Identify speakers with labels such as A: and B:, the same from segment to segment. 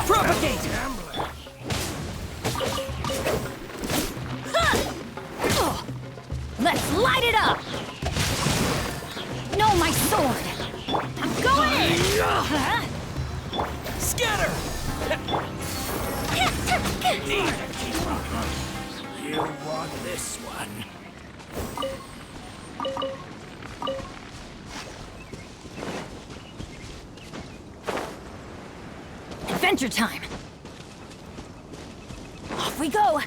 A: Propagate!
B: Let's light it up! No, my sword! I'm going in!
A: Scatter! You want this one?
B: Adventure time! Off we go!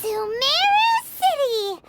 C: SUMERU City!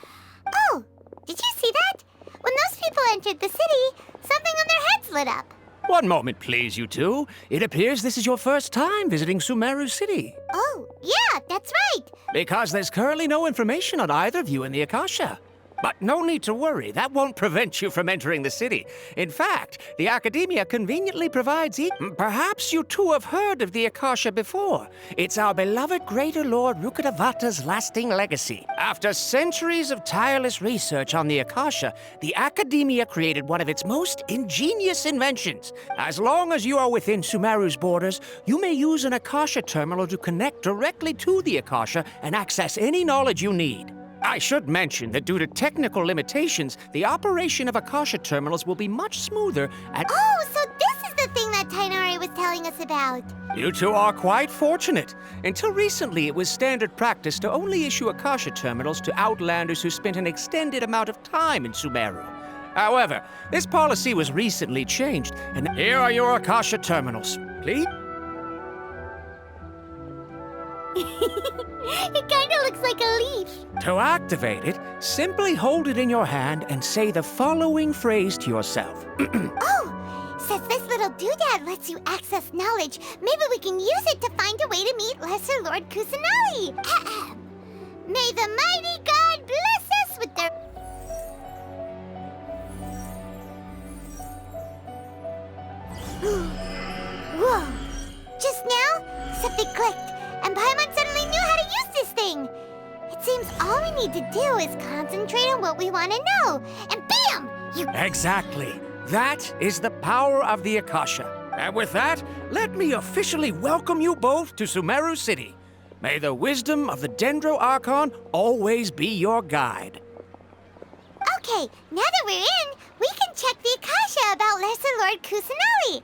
C: Oh, did you see that? When those people entered the city, something on their heads lit up.
D: One moment, please, you two. It appears this is your first time visiting SUMERU City.
C: Oh, yeah, that's right.
D: Because there's currently no information on either of you in the Akasha. But no need to worry, that won't prevent you from entering the city. In fact, the Academia conveniently provides Perhaps you two have heard of the Akasha before. It's our beloved Greater Lord Rukkhadevata's lasting legacy. After centuries of tireless research on the Akasha, the Academia created one of its most ingenious inventions. As long as you are within SUMERU's borders, you may use an Akasha terminal to connect directly to the Akasha and access any knowledge you need. I should mention that due to technical limitations, the operation of Akasha terminals will be much smoother and—
C: Oh, so this is the thing that Tainari was telling us about.
D: You two are quite fortunate. Until recently, it was standard practice to only issue Akasha terminals to outlanders who spent an extended amount of time in SUMERU. However, this policy was recently changed, and here are your Akasha terminals. Please?
C: It kinda looks like a leaf.
D: To activate it, simply hold it in your hand and say the following phrase to yourself.
C: Oh, since this little doodad lets you access knowledge, maybe we can use it to find a way to meet Lesser Lord Kusanali. May the mighty god bless us with their... Whoa! Just now, something clicked, and Paimon suddenly knew how to use this thing. It seems all we need to do is concentrate on what we want to know, and bam! You...
D: Exactly. That is the power of the Akasha. And with that, let me officially welcome you both to SUMERU City. May the wisdom of the Dendro Archon always be your guide.
C: Okay, now that we're in, we can check the Akasha about Lesser Lord Kusanali.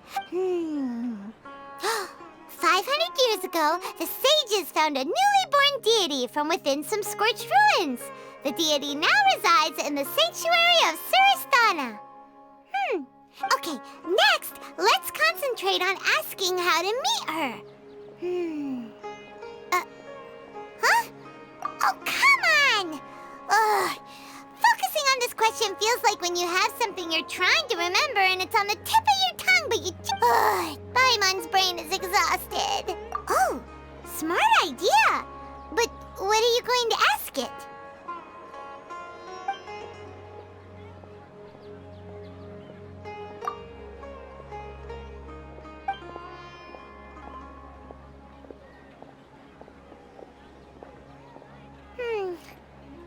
C: 500 years ago, the sages found a newly born deity from within some scorched ruins. The deity now resides in the sanctuary of Suristana. Okay, next, let's concentrate on asking how to meet her. Huh? Oh, come on! Ugh. Focusing on this question feels like when you have something you're trying to remember and it's on the tip of your tongue, but you... Paimon's brain is exhausted. Oh, smart idea. But what are you going to ask it?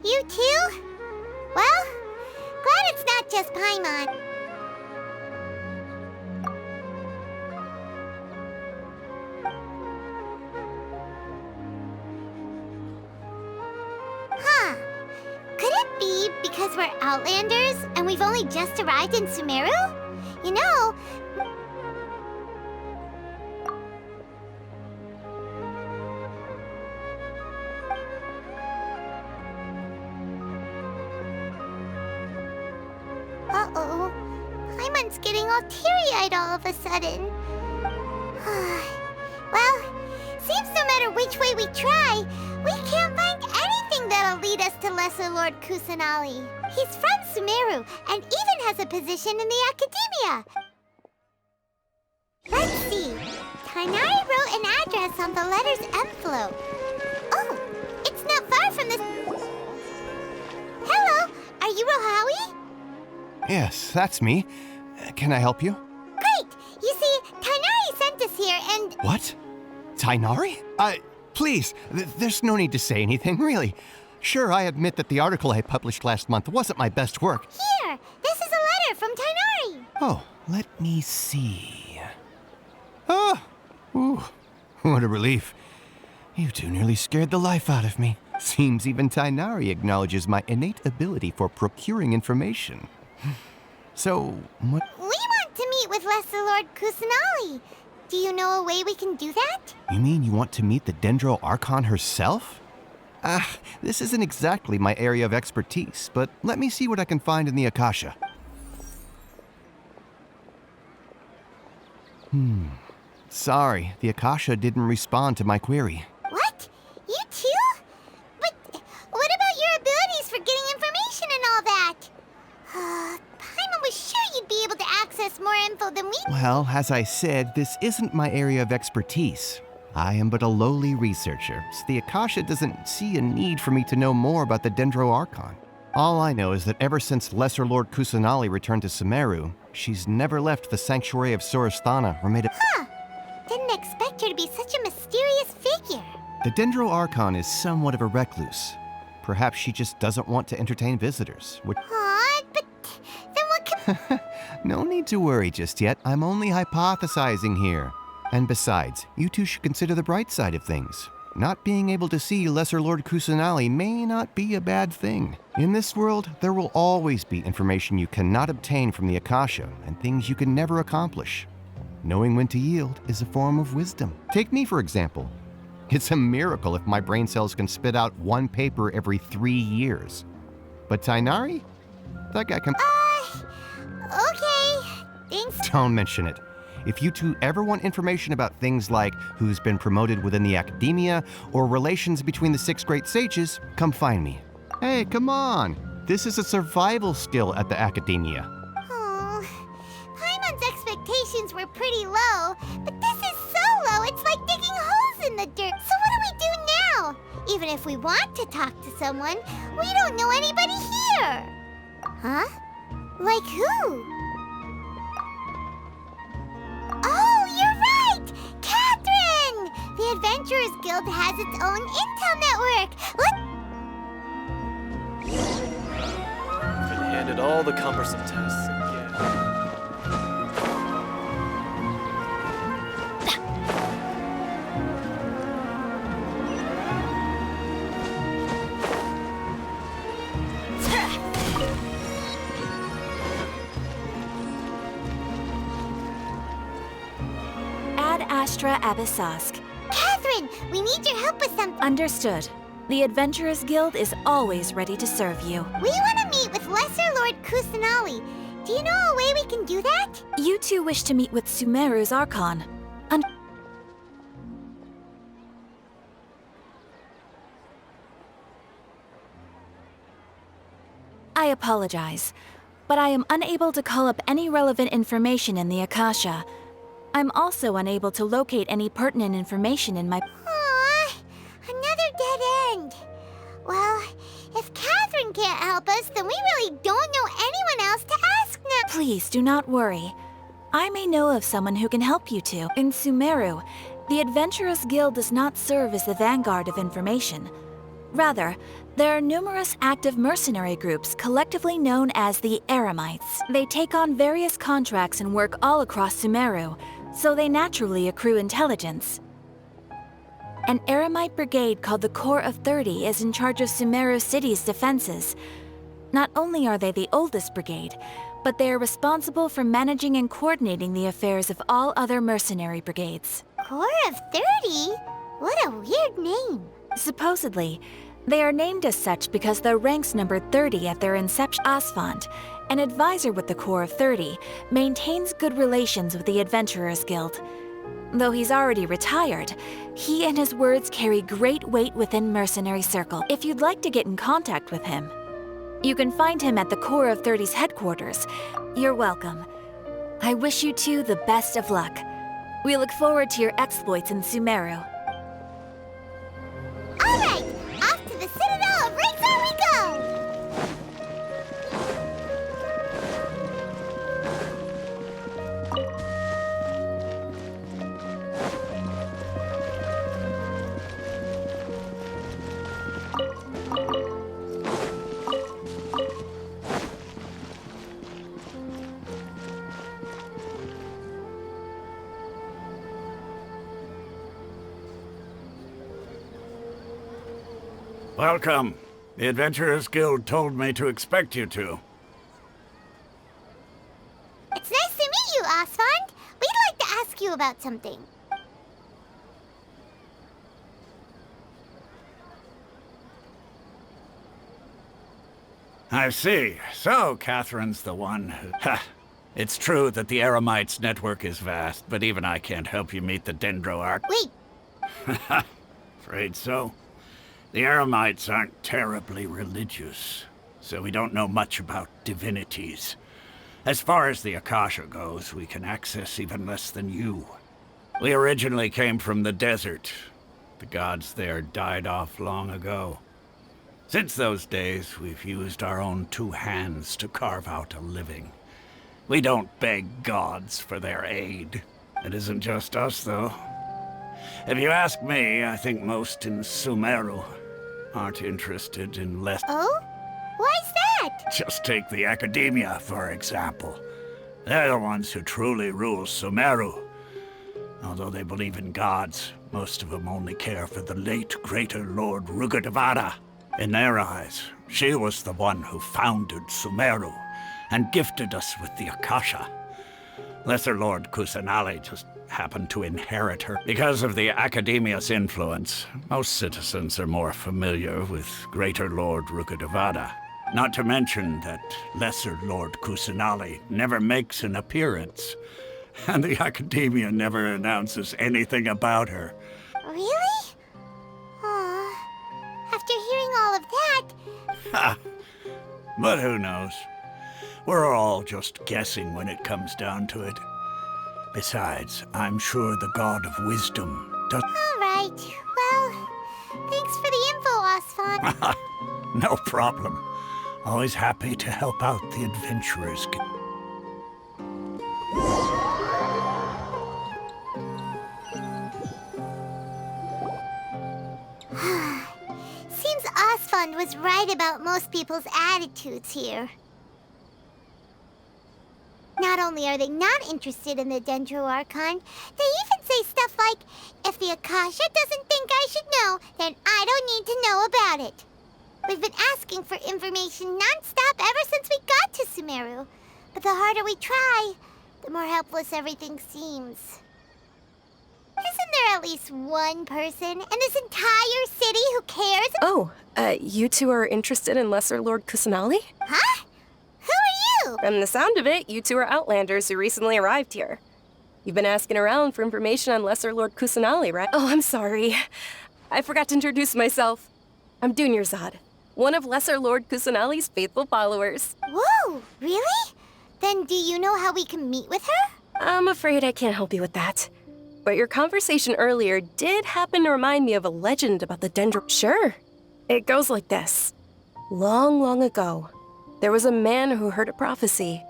C: You too? Well, glad it's not just Paimon. Huh. because we're Outlanders and we've only just arrived in Sumeru? You know... Uh-oh. Paimon's getting all teary-eyed all of a sudden. Well, seems no matter which way we try, we can't find anything that'll lead us to Lesser Lord Kusanali. He's from Sumeru and even has a position in the academia. Let's see. Tainari wrote an address on the letter's envelope. Oh, it's not far from this... Hello, are you Rohawi?
E: Yes, that's me. Can I help you?
C: Great! You see, Tainari sent us here and...
E: What? Tainari? Please, there's no need to say anything, really. Sure, I admit that the article I published last month wasn't my best work.
C: Here, this is a letter from Tainari.
E: Oh, let me see. Oh, ooh, what a relief. You two nearly scared the life out of me. Seems even Tainari acknowledges my innate ability for procuring information. So, what?
C: We want to meet with Lesser Lord Kusanali. Do you know a way we can do that?
E: You mean you want to meet the Dendro Archon herself? This isn't exactly my area of expertise, but let me see what I can find in the Akasha. Sorry, the Akasha didn't respond to my query.
C: What? You too? But what about your abilities for getting information and all that? Paimon was sure you'd be able to access more info than we...
E: Well, as I said, this isn't my area of expertise. I am but a lowly researcher, so the Akasha doesn't see a need for me to know more about the Dendro Archon. All I know is that ever since Lesser Lord Kusanali returned to Sumeru, she's never left the Sanctuary of Sorasthana or made a...
C: Didn't expect her to be such a mysterious figure.
E: The Dendro Archon is somewhat of a recluse. Perhaps she just doesn't want to entertain visitors, which...
C: Aw, but then what can...
E: No need to worry just yet. I'm only hypothesizing here. And besides, you two should consider the bright side of things. Not being able to see Lesser Lord Kusanali may not be a bad thing. In this world, there will always be information you cannot obtain from the Akasha and things you can never accomplish. Knowing when to yield is a form of wisdom. Take me, for example. It's a miracle if my brain cells can spit out one paper every 3 years. But Tainari? That guy can...
C: Okay. Thanks.
E: Don't mention it. If you two ever want information about things like who's been promoted within the academia or relations between the 6 great sages, come find me. Hey, come on. This is a survival skill at the academia.
C: Oh, Paimon's expectations were pretty low, but this is so low, it's like digging holes in the dirt. So what do we do now? Even if we want to talk to someone, we don't know anybody here. Huh? Like who? Oh, you're right! Catherine! The Adventurers Guild has its own intel network.
F: Been handed all the cumbersome tests again.
B: Ad Astra Abyssask.
C: Catherine, we need your help with something.
B: Understood. The Adventurers Guild is always ready to serve you.
C: We want to meet with Lesser Lord Kusanali. Do you know a way we can do that?
B: You two wish to meet with Sumeru's Archon. I apologize, but I am unable to call up any relevant information in the Akasha. I'm also unable to locate any pertinent information in my...
C: Aww, another dead end. Well, if Catherine can't help us, then we really don't know anyone else to ask now.
B: Please do not worry. I may know of someone who can help you two. In Sumeru, the Adventurers Guild does not serve as the vanguard of information. Rather, there are numerous active mercenary groups collectively known as the Eremites. They take on various contracts and work all across Sumeru, so they naturally accrue intelligence. An Eremite brigade called the Corps of 30 is in charge of Sumeru City's defenses. Not only are they the oldest brigade, but they are responsible for managing and coordinating the affairs of all other mercenary brigades.
C: Corps of 30? What a weird name.
B: Supposedly, they are named as such because their ranks numbered 30 at their inception. Asfand, an advisor with the Corps of 30, maintains good relations with the Adventurers Guild. Though he's already retired, he and his words carry great weight within mercenary circle. If you'd like to get in contact with him, you can find him at the Corps of 30's headquarters. You're welcome. I wish you two the best of luck. We look forward to your exploits in SUMERU.
C: All right, off to the Citadel of Razor we go!
A: Welcome. The Adventurers Guild told me to expect you two.
C: It's nice to meet you, Asfand. We'd like to ask you about something.
A: I see. So, Catherine's the one who... Ha! It's true that the Eremites' network is vast, but even I can't help you meet the Dendroarch.
C: Wait,
A: Afraid so. The Eremites aren't terribly religious, so we don't know much about divinities. As far as the Akasha goes, we can access even less than you. We originally came from the desert. The gods there died off long ago. Since those days, we've used our own two hands to carve out a living. We don't beg gods for their aid. It isn't just us, though. If you ask me, I think most in SUMERU aren't interested in less...
C: oh? Why's that?
A: Just take the Academia, for example. They're the ones who truly rule SUMERU. Although they believe in gods, most of them only care for the late Greater Lord Rugedevada. In their eyes, she was the one who founded SUMERU and gifted us with the Akasha. Lesser Lord Kusanali just happened to inherit her. Because of the Academia's influence, most citizens are more familiar with Greater Lord Rugedevada. Not to mention that Lesser Lord Kusanali never makes an appearance, and the Academia never announces anything about her.
C: Really? Aw. After hearing all of that...
A: Ha! But who knows? We're all just guessing when it comes down to it. Besides, I'm sure the God of Wisdom does...
C: All right. Well, thanks for the info, Asfand.
A: No problem. Always happy to help out the Adventurers Guild.
C: Seems Asfand was right about most people's attitudes here. Not only are they not interested in the Dendroarchon, they even say stuff like, if the Akasha doesn't think I should know, then I don't need to know about it. We've been asking for information non-stop ever since we got to SUMERU. But the harder we try, the more helpless everything seems. Isn't there at least one person in this entire city who cares?
G: Oh, you two are interested in Lesser Lord Kusanali?
C: Huh? Who are you?
G: From the sound of it, you two are Outlanders who recently arrived here. You've been asking around for information on Lesser Lord Kusanali, right? Oh, I'm sorry. I forgot to introduce myself. I'm Dunyarzad, one of Lesser Lord Kusanali's faithful followers.
C: Whoa, really? Then do you know how we can meet with her?
G: I'm afraid I can't help you with that. But your conversation earlier did happen to remind me of a legend about the Dendro... Sure. It goes like this. Long, long ago, there was a man who heard a prophecy.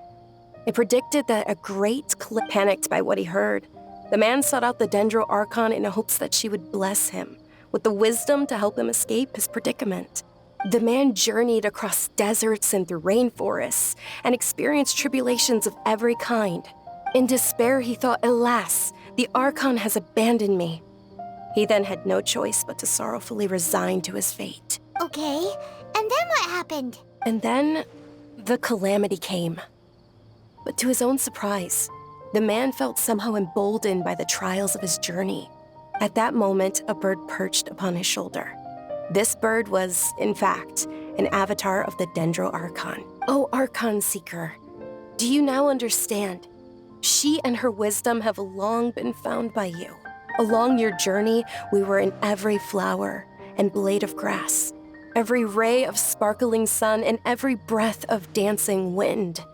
G: It predicted that a great cliff panicked by what he heard. The man sought out the Dendroarchon in hopes that she would bless him with the wisdom to help him escape his predicament. The man journeyed across deserts and through rainforests and experienced tribulations of every kind. In despair, he thought, alas, the Archon has abandoned me. He then had no choice but to sorrowfully resign to his fate.
C: Okay, and then what happened?
G: And then, the calamity came. But to his own surprise, the man felt somehow emboldened by the trials of his journey. At that moment, a bird perched upon his shoulder. This bird was, in fact, an avatar of the Dendro Archon. Oh, Archon Seeker, do you now understand? She and her wisdom have long been found by you. Along your journey, we were in every flower and blade of grass, every ray of sparkling sun, and every breath of dancing wind.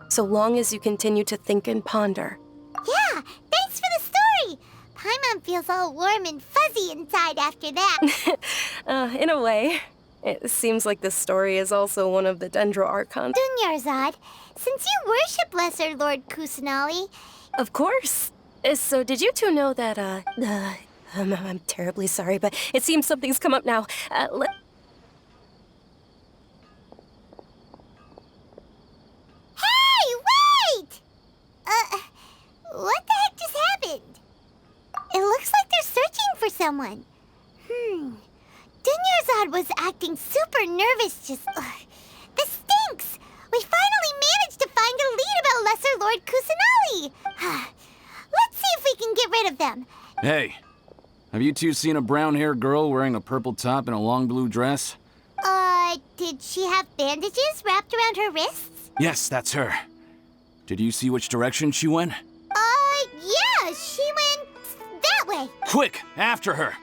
G: So long as you continue to think and ponder.
C: Yeah, thanks for the story! Paimon feels all warm and fuzzy inside after that.
G: In a way. It seems like this story is also one of the Dendro Archons.
C: Dunyarzad, since you worship Lesser Lord Kusanali...
G: Of course. So did you two know that, I'm terribly sorry, but it seems something's come up now.
C: Hey, wait! What the heck just happened? It looks like they're searching for someone. Dunyarzad was acting super nervous just... This stinks! We finally managed to find a lead about Lesser Lord Kusanali! Let's see if we can get rid of them.
H: Hey, have you two seen a brown-haired girl wearing a purple top and a long blue dress?
C: Did she have bandages wrapped around her wrists?
H: Yes, that's her. Did you see which direction she went?
C: Yeah, she went that way.
H: Quick, after her!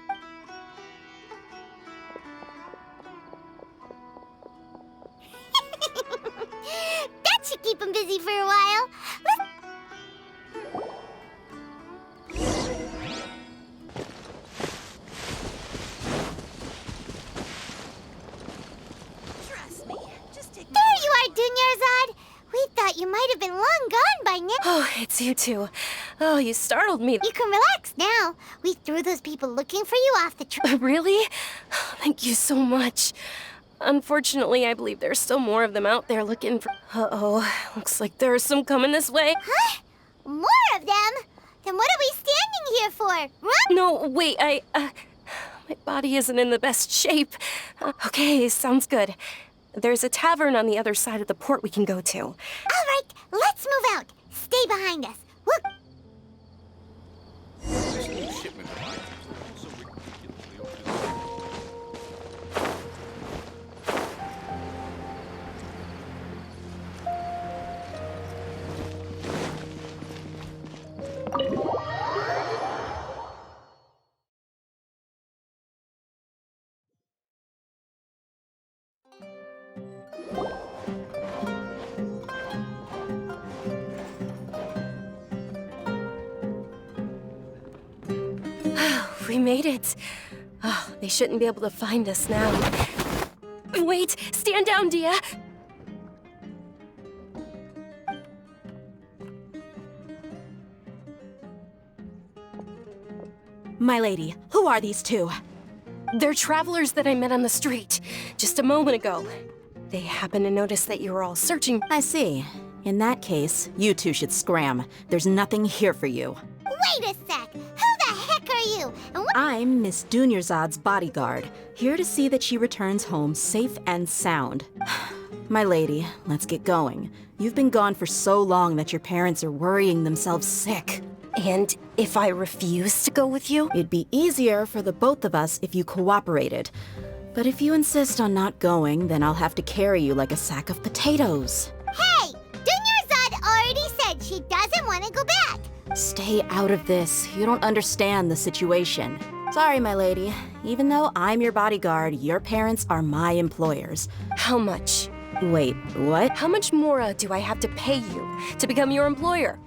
C: That should keep him busy for a while. There you are, Dunyarzad. We thought you might have been long gone by now.
G: Oh, it's you two. Oh, you startled me.
C: You can relax now. We threw those people looking for you off the train.
G: Really? Thank you so much. Unfortunately, I believe there's still more of them out there looking for... Uh-oh, looks like there's some coming this way.
C: Huh? More of them? Then what are we standing here for? Run!
G: No, wait, my body isn't in the best shape. Okay, sounds good. There's a tavern on the other side of the port we can go to.
C: All right, let's move out. Stay behind us. We'll...
G: We made it. Oh, they shouldn't be able to find us now. Wait, stand down, Dia.
B: My lady, who are these two?
G: They're travelers that I met on the street just a moment ago. They happened to notice that you were all searching.
B: I see. In that case, you two should scram. There's nothing here for you.
C: Wait a sec. Who the heck are you? And what...
B: I'm Miss Dunyarzad's bodyguard, here to see that she returns home safe and sound. My lady, let's get going. You've been gone for so long that your parents are worrying themselves sick.
G: And if I refuse to go with you?
B: It'd be easier for the both of us if you cooperated. But if you insist on not going, then I'll have to carry you like a sack of potatoes.
C: Hey! Dunyarzad already said she doesn't want to go back.
B: Stay out of this. You don't understand the situation. Sorry, my lady. Even though I'm your bodyguard, your parents are my employers.
G: How much?
B: Wait, what?
G: How much more do I have to pay you to become your employer?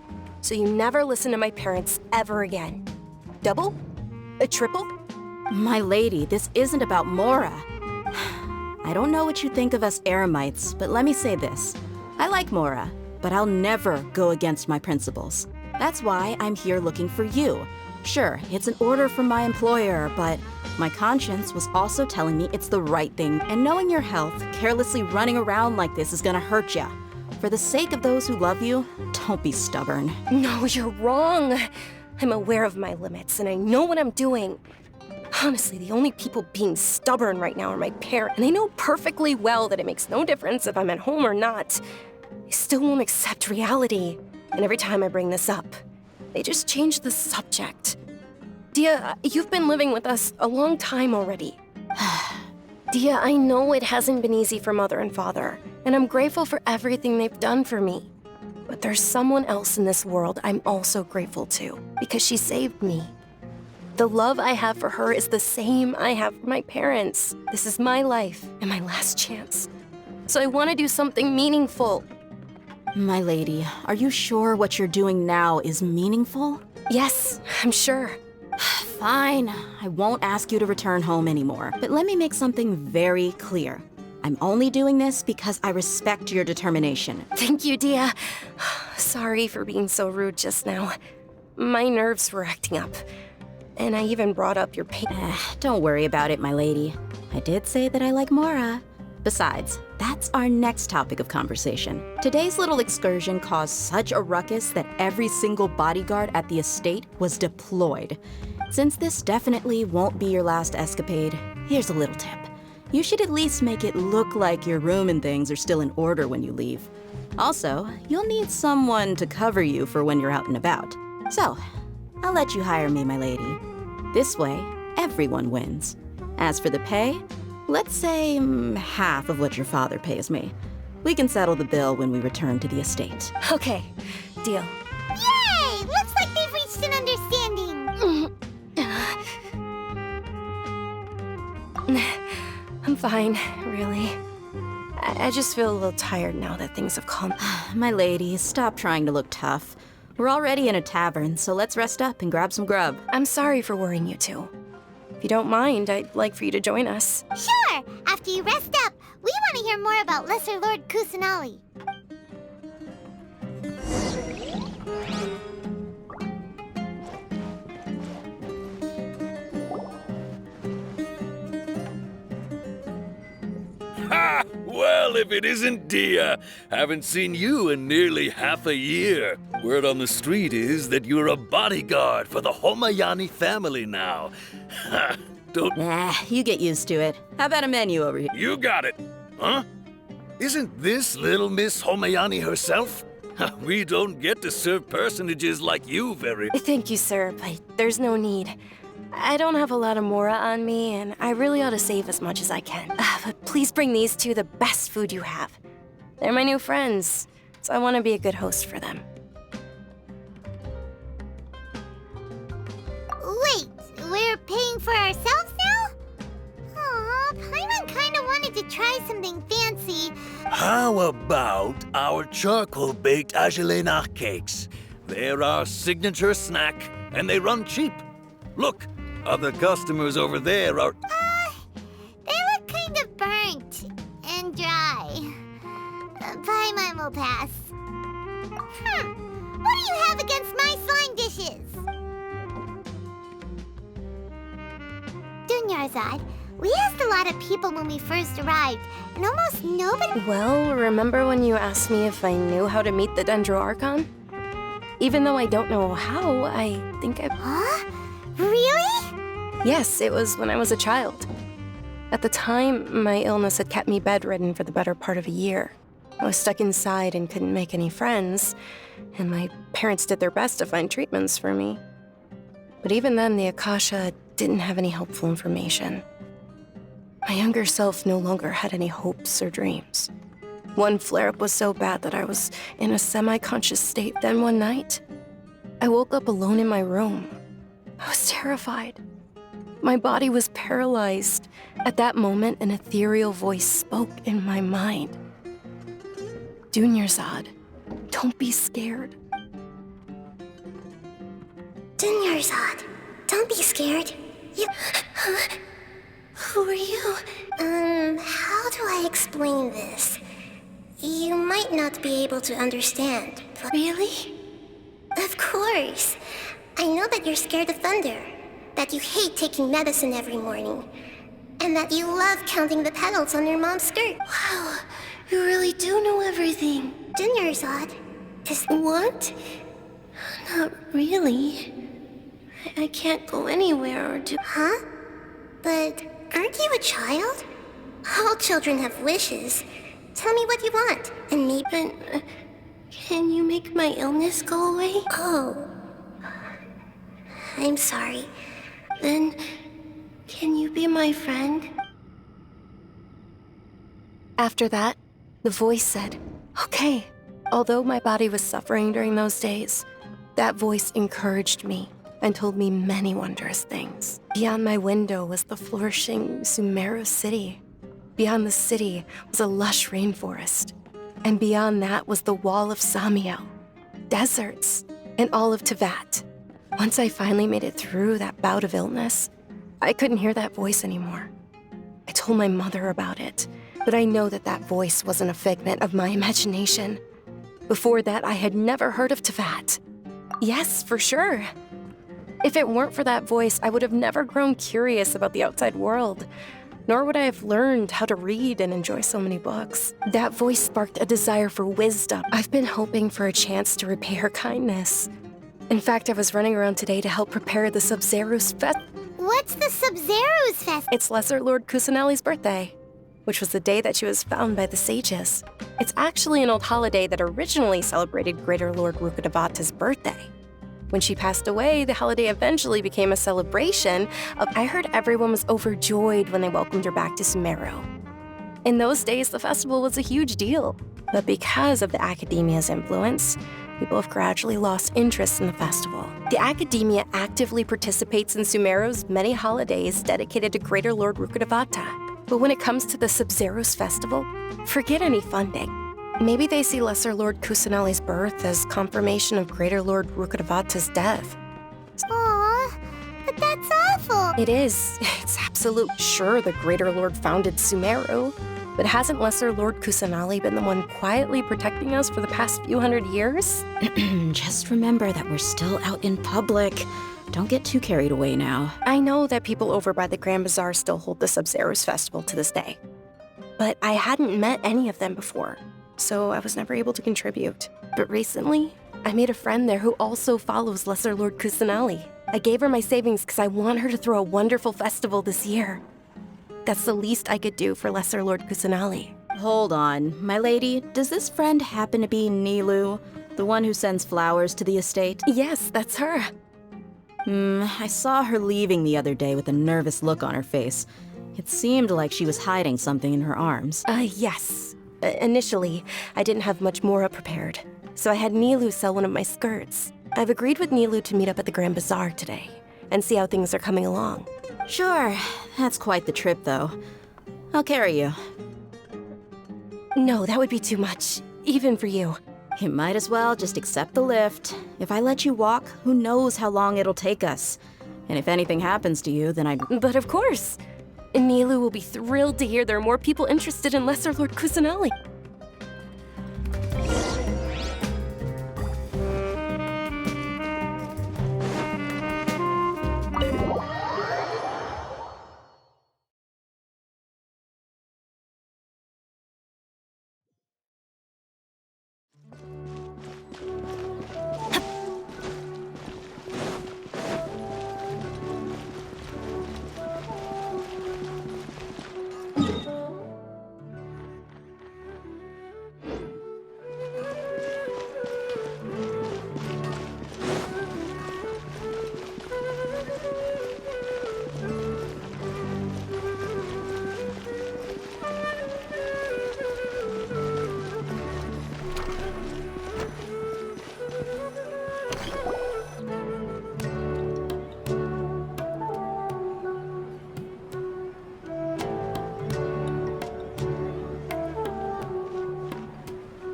G: So you never listen to my parents ever again. Double? A triple?
B: My lady, this isn't about Mora. I don't know what you think of us Eremites, but let me say this. I like Mora, but I'll never go against my principles. That's why I'm here looking for you. Sure, it's an order from my employer, but my conscience was also telling me it's the right thing. And knowing your health, carelessly running around like this is gonna hurt ya. For the sake of those who love you, don't be stubborn.
G: No, you're wrong. I'm aware of my limits, and I know what I'm doing. Honestly, the only people being stubborn right now are my parents, and they know perfectly well that it makes no difference if I'm at home or not. They still won't accept reality, and every time I bring this up, they just change the subject. Dia, you've been living with us a long time already. Dia, I know it hasn't been easy for Mother and Father, and I'm grateful for everything they've done for me. But there's someone else in this world I'm also grateful to, because she saved me. The love I have for her is the same I have for my parents. This is my life and my last chance. So I want to do something meaningful.
I: My lady, are you sure what you're doing now is meaningful?
G: Yes, I'm sure.
I: Fine, I won't ask you to return home anymore. But let me make something very clear. I'm only doing this because I respect your determination.
G: Thank you, Dia. Sorry for being so rude just now. My nerves were acting up. And I even brought up your pain.
I: Don't worry about it, my lady. I did say that I like Mora. Besides, that's our next topic of conversation. Today's little excursion caused such a ruckus that every single bodyguard at the estate was deployed. Since this definitely won't be your last escapade, here's a little tip. You should at least make it look like your room and things are still in order when you leave. Also, you'll need someone to cover you for when you're out and about. So, I'll let you hire me, my lady. This way, everyone wins. As for the pay, let's say half of what your father pays me. We can settle the bill when we return to the estate.
G: Okay, deal.
C: Yay! Looks like they've reached an understanding.
G: I'm fine, really. I just feel a little tired now that things have calmed.
I: My lady, stop trying to look tough. We're already in a tavern, so let's rest up and grab some grub.
G: I'm sorry for worrying you two. If you don't mind, I'd like for you to join us.
C: Sure! After you rest up, we want to hear more about Lesser Lord Kusanali.
J: Ha! Well, if it isn't Dia. Haven't seen you in nearly half a year. Word on the street is that you're a bodyguard for the Homayani family now. Ha! Don't...
I: Nah, you get used to it. How about a menu over here?
J: You got it. Huh? Isn't this little Miss Homayani herself? We don't get to serve personages like you very...
G: Thank you, sir, but there's no need. I don't have a lot of Mora on me, and I really ought to save as much as I can. But please bring these two the best food you have. They're my new friends, so I want to be a good host for them.
C: Wait, we're paying for ourselves now? Aw, Paimon kinda wanted to try something fancy.
J: How about our charcoal-baked Agelenach cakes? They're our signature snack, and they run cheap. Look, other customers over there are...
C: They look kind of burnt and dry. Paimon will pass. What do you have against my slime dishes? Dunyarzad, we asked a lot of people when we first arrived, and almost nobody...
G: Well, remember when you asked me if I knew how to meet the Dendroarchon? Even though I don't know how, I think I...
C: Huh? Really?
G: Yes, it was when I was a child. At the time, my illness had kept me bedridden for the better part of a year. I was stuck inside and couldn't make any friends, and my parents did their best to find treatments for me. But even then, the Akasha didn't have any helpful information. My younger self no longer had any hopes or dreams. One flare-up was so bad that I was in a semi-conscious state. Then one night, I woke up alone in my room. I was terrified. My body was paralyzed. At that moment, an ethereal voice spoke in my mind. Dunyarzad, don't be scared.
C: Dunyarzad, don't be scared. You... Who are you? How do I explain this? You might not be able to understand, but... Really? Of course. I know that you're scared of thunder, that you hate taking medicine every morning, and that you love counting the petals on your mom's skirt. Wow, you really do know everything. Dunyarzad, what? Not really. I can't go anywhere or do... Huh? But aren't you a child? All children have wishes. Tell me what you want, and maybe... can you make my illness go away? Oh. I'm sorry. Then, can you be my friend?
G: After that, the voice said, "Okay." Although my body was suffering during those days, that voice encouraged me and told me many wondrous things. Beyond my window was the flourishing SUMERU city. Beyond the city was a lush rainforest. And beyond that was the wall of Samiel, deserts, and all of Teyvat. Once I finally made it through that bout of illness, I couldn't hear that voice anymore. I told my mother about it, but I know that that voice wasn't a figment of my imagination. Before that, I had never heard of Teyvat. Yes, for sure. If it weren't for that voice, I would have never grown curious about the outside world, nor would I have learned how to read and enjoy so many books. That voice sparked a desire for wisdom. I've been hoping for a chance to repay her kindness. In fact, I was running around today to help prepare the Sub-Zero's Fest.
C: What's the Sub-Zero's Fest?
G: It's Lesser Lord Kusanali's birthday, which was the day that she was found by the sages. It's actually an old holiday that originally celebrated Greater Lord Rukkhadevata's birthday. When she passed away, the holiday eventually became a celebration of... I heard everyone was overjoyed when they welcomed her back to SUMERU. In those days, the festival was a huge deal. But because of the Academia's influence, people have gradually lost interest in the festival. The Academia actively participates in SUMERU's many holidays dedicated to Greater Lord Rukkhadevata. But when it comes to the Sub-Zero's festival, forget any funding. Maybe they see Lesser Lord Kusanali's birth as confirmation of Greater Lord Rukkhadevata's death.
C: Aww, but that's awful.
G: It is. It's absolute. Sure, the Greater Lord founded SUMERU, but hasn't Lesser Lord Kusanali been the one quietly protecting us for the past few hundred years?
I: Just remember that we're still out in public. Don't get too carried away now.
G: I know that people over by the Grand Bazaar still hold the Sub-Zero's festival to this day, but I hadn't met any of them before, so I was never able to contribute. But recently, I made a friend there who also follows Lesser Lord Kusanali. I gave her my savings because I want her to throw a wonderful festival this year. That's the least I could do for Lesser Lord Kusanali.
I: Hold on, my lady. Does this friend happen to be Nilu, the one who sends flowers to the estate?
G: Yes, that's her.
I: I saw her leaving the other day with a nervous look on her face. It seemed like she was hiding something in her arms.
G: Yes. Initially, I didn't have much Mora prepared, so I had Nilu sell one of my skirts. I've agreed with Nilu to meet up at the Grand Bazaar today and see how things are coming along.
I: Sure. That's quite the trip, though. I'll carry you.
G: No, that would be too much, even for you.
I: You might as well just accept the lift. If I let you walk, who knows how long it'll take us. And if anything happens to you, then I'd...
G: But of course! Nilu will be thrilled to hear there are more people interested in Lesser Lord Kusanali.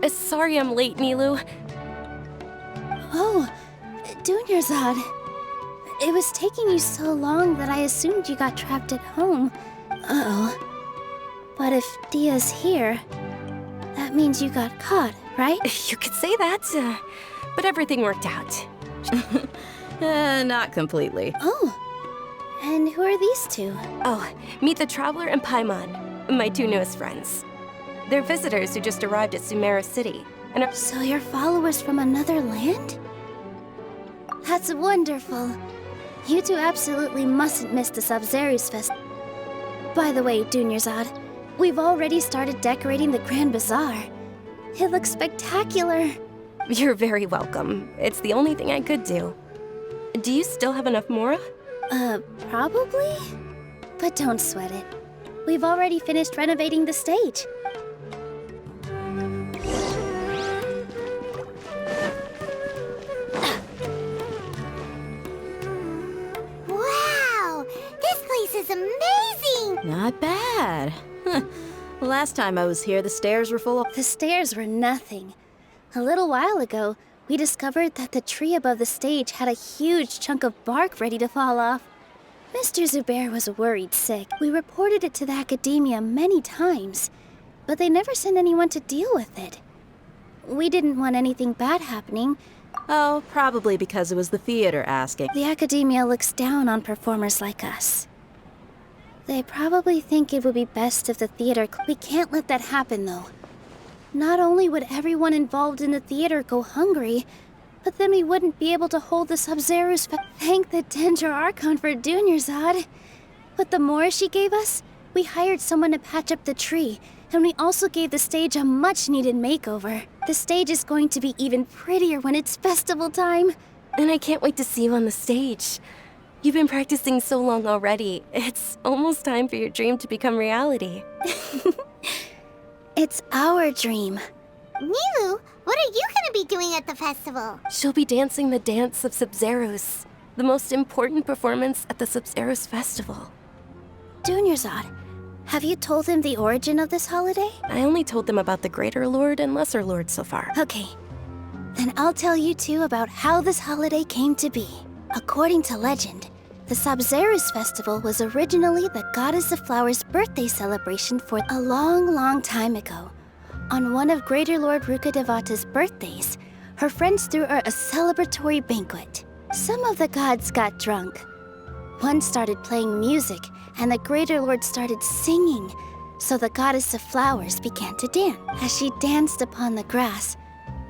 G: Sorry I'm late, Nilu.
K: Oh, Dunyarzad. It was taking you so long that I assumed you got trapped at home. Uh-oh. But if Dia's here, that means you got caught, right?
G: You could say that, but everything worked out.
I: Not completely.
K: Oh, and who are these two?
G: Oh, meet the Traveler and Paimon, my two newest friends. They're visitors who just arrived at SUMERU City, and are—
K: So you're followers from another land? That's wonderful. You two absolutely mustn't miss the Sub-Zero's Fest. By the way, Dunyarzad, we've already started decorating the Grand Bazaar. It looks spectacular.
G: You're very welcome. It's the only thing I could do. Do you still have enough Mora?
K: Probably? But don't sweat it. We've already finished renovating the stage.
C: Wow! This place is amazing!
I: Not bad. Last time I was here, the stairs were full of...
K: The stairs were nothing. A little while ago, we discovered that the tree above the stage had a huge chunk of bark ready to fall off. Mr. Zubair was worried sick. We reported it to the academia many times, but they never sent anyone to deal with it. We didn't want anything bad happening.
I: Oh, probably because it was the theater asking.
K: The academia looks down on performers like us. They probably think it would be best if the theater... We can't let that happen, though. Not only would everyone involved in the theater go hungry, but then we wouldn't be able to hold the Sub-Zero's... Thank the Dendro Archon for Dunyarzad. With the Mora she gave us, we hired someone to patch up the tree, and we also gave the stage a much-needed makeover. The stage is going to be even prettier when it's festival time.
G: And I can't wait to see you on the stage. You've been practicing so long already. It's almost time for your dream to become reality.
K: It's our dream.
C: Nilu, what are you gonna be doing at the festival?
G: She'll be dancing the dance of Sub-Zeros, the most important performance at the Sub-Zeros festival.
K: Dunyarzad, have you told them the origin of this holiday?
G: I only told them about the Greater Lord and Lesser Lord so far.
K: Okay. Then I'll tell you two about how this holiday came to be. According to legend, the Sub-Zeros festival was originally the Goddess of Flowers' birthday celebration for a long, long time ago. On one of Greater Lord Rukkhadevata's birthdays, her friends threw her a celebratory banquet. Some of the gods got drunk. One started playing music, and the Greater Lord started singing, so the Goddess of Flowers began to dance. As she danced upon the grass,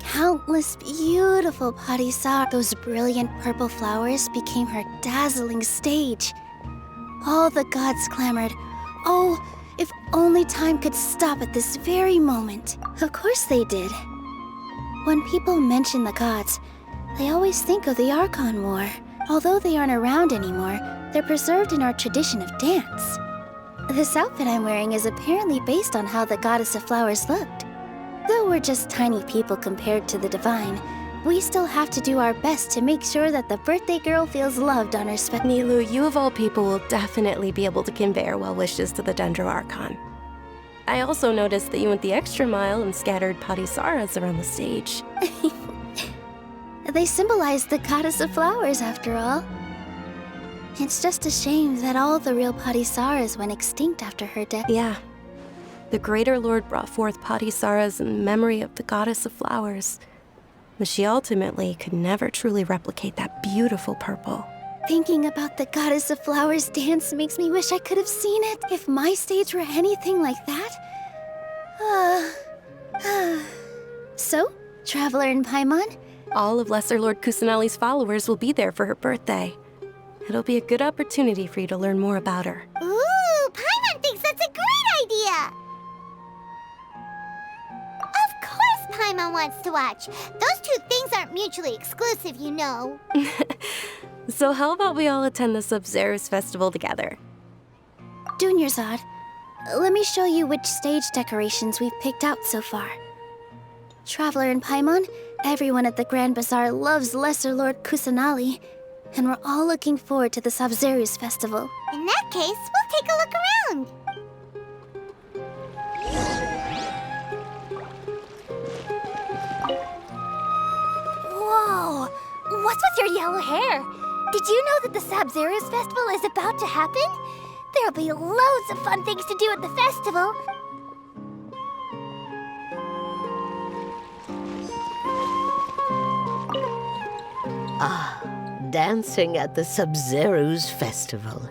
K: countless beautiful parisar, those brilliant purple flowers, became her dazzling stage. All the gods clamored, "Oh, if only time could stop at this very moment." Of course they did. When people mention the gods, they always think of the Archon War. Although they aren't around anymore, they're preserved in our tradition of dance. This outfit I'm wearing is apparently based on how the Goddess of Flowers looked. Though we're just tiny people compared to the Divine, we still have to do our best to make sure that the birthday girl feels loved on her
G: Nilu, you of all people will definitely be able to convey our well wishes to the Dendro Archon. I also noticed that you went the extra mile and scattered Patisaras around the stage.
K: They symbolize the Goddess of Flowers, after all. It's just a shame that all the real Patisaras went extinct after her death.
G: Yeah. The Greater Lord brought forth Patisaras in memory of the Goddess of Flowers, but she ultimately could never truly replicate that beautiful purple.
K: Thinking about the Goddess of Flowers dance makes me wish I could have seen it. If my stage were anything like that. So, Traveler and Paimon?
G: All of Lesser Lord Kusanali's followers will be there for her birthday. It'll be a good opportunity for you to learn more about her.
C: Ooh, Paimon thinks that's a great idea! Of course Paimon wants to watch. Those two things aren't mutually exclusive, you know.
G: So how about we all attend the Sub-Zeros festival together?
K: Dunyarzad, let me show you which stage decorations we've picked out so far. Traveler and Paimon, everyone at the Grand Bazaar loves Lesser Lord Kusanali, and we're all looking forward to the Sub-Zeros festival.
C: In that case, we'll take a look around. Whoa! What's with your yellow hair? Did you know that the Sub-Zeros festival is about to happen? There'll be loads of fun things to do at the festival.
L: Ah, dancing at the Sub-Zeros festival.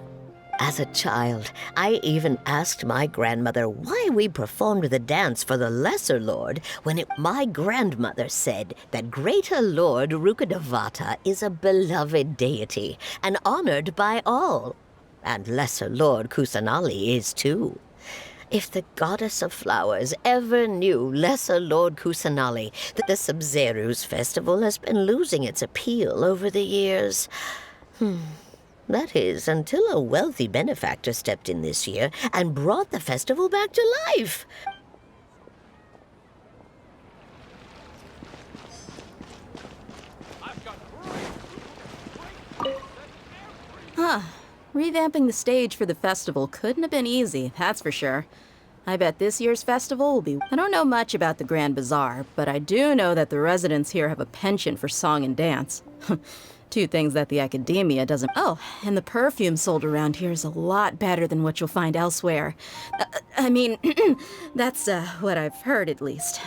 L: As a child, I even asked my grandmother why we performed the dance for the Lesser Lord when my grandmother said that Greater Lord Rukkhadevata is a beloved deity and honored by all. And Lesser Lord Kusanali is too. If the goddess of flowers ever knew Lesser Lord Kusanali, that the Sub-Zeru's festival has been losing its appeal over the years. That is, until a wealthy benefactor stepped in this year and brought the festival back to life.
I: Revamping the stage for the festival couldn't have been easy, that's for sure. I bet this year's festival will be... I don't know much about the Grand Bazaar, but I do know that the residents here have a penchant for song and dance. Two things that the academia doesn't... Oh, and the perfume sold around here is a lot better than what you'll find elsewhere. I mean, that's what I've heard at least.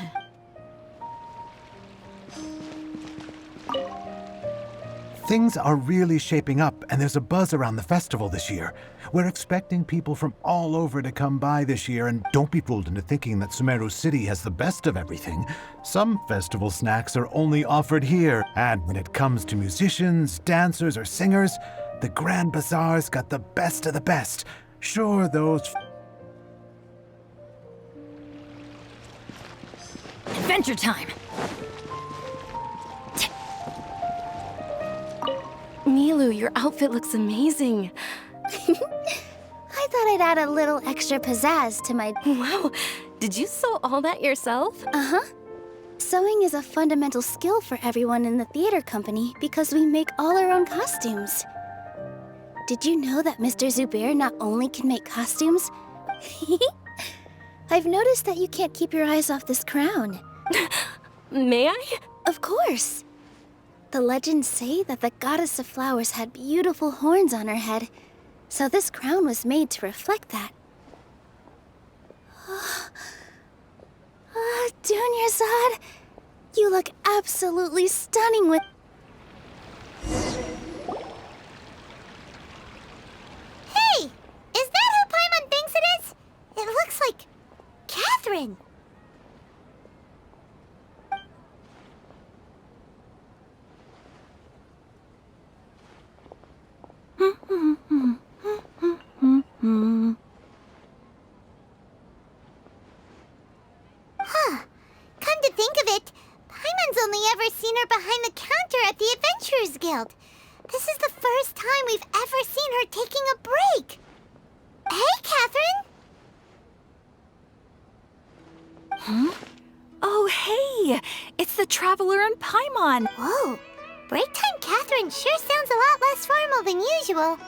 M: Things are really shaping up, and there's a buzz around the festival this year. We're expecting people from all over to come by this year, and don't be fooled into thinking that SUMERU City has the best of everything. Some festival snacks are only offered here, and when it comes to musicians, dancers, or singers, the Grand Bazaar's got the best of the best. Sure, those...
B: Adventure time!
G: Milu, your outfit looks amazing.
K: I thought I'd add a little extra pizzazz to my...
G: Wow, did you sew all that yourself?
K: Uh-huh. Sewing is a fundamental skill for everyone in the theater company because we make all our own costumes. Did you know that Mr. Zubair not only can make costumes? I've noticed that you can't keep your eyes off this crown.
G: May I?
K: Of course. The legends say that the goddess of flowers had beautiful horns on her head, so this crown was made to reflect that. Dunyarzad, you look absolutely stunning with...
C: Hey! Is that who Paimon thinks it is? It looks like... Catherine! Huh. Come to think of it, Paimon's only ever seen her behind the counter at the Adventurers Guild. This is the first time we've ever seen her taking a break. Hey, Catherine!
B: Huh? Oh, hey! It's the Traveler and Paimon!
C: Whoa! Break time Catherine sure sounds a lot less formal than usual.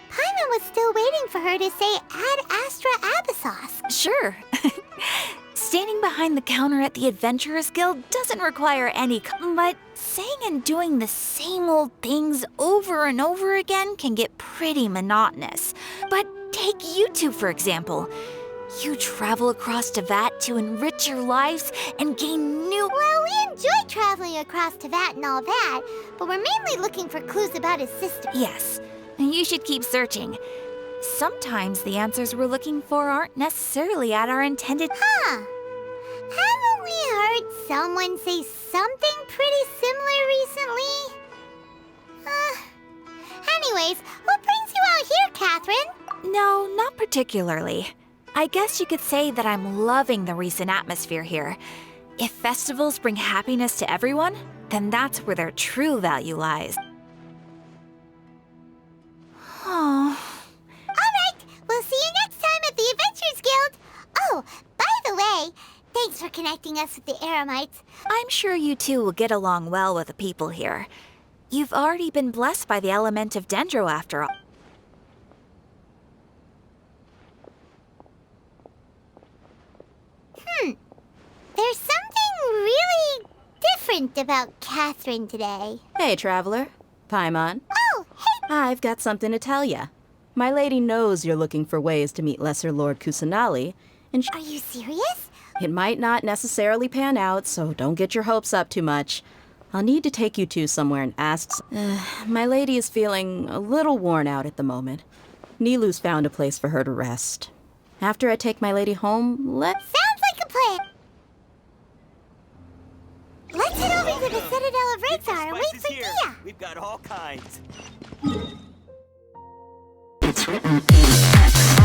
C: Paimon was still waiting for her to say Ad Astra Abyssos.
B: Sure. Standing behind the counter at the Adventurers Guild doesn't require any... But saying and doing the same old things over and over again can get pretty monotonous. But take you two, for example. You travel across Teyvat to enrich your lives and gain new...
C: Well, we enjoy traveling across Teyvat and all that, but we're mainly looking for clues about his sister.
B: Yes, and you should keep searching. Sometimes the answers we're looking for aren't necessarily at our intended...
C: Huh. Haven't we heard someone say something pretty similar recently? Anyways, what brings you out here, Catherine?
B: No, not particularly. I guess you could say that I'm loving the recent atmosphere here. If festivals bring happiness to everyone, then that's where their true value lies. Oh.
C: Alright, we'll see you next time at the Adventurers Guild. Oh, by the way, thanks for connecting us with the Eremites.
B: I'm sure you two will get along well with the people here. You've already been blessed by the element of Dendro after all.
C: There's something really different about Catherine today.
I: Hey, Traveler. Paimon.
C: Oh, hey!
I: I've got something to tell ya. My lady knows you're looking for ways to meet Lesser Lord Kusanali, and
C: Are you serious?
I: it might not necessarily pan out, so don't get your hopes up too much. I'll need to take you two somewhere and ask... my lady is feeling a little worn out at the moment. Nilu's found a place for her to rest. After I take my lady home,
C: Sounds like a plan. Let's head over to the Citadel of Razar and wait for Dia.
N: We've got all kinds.
C: Huh?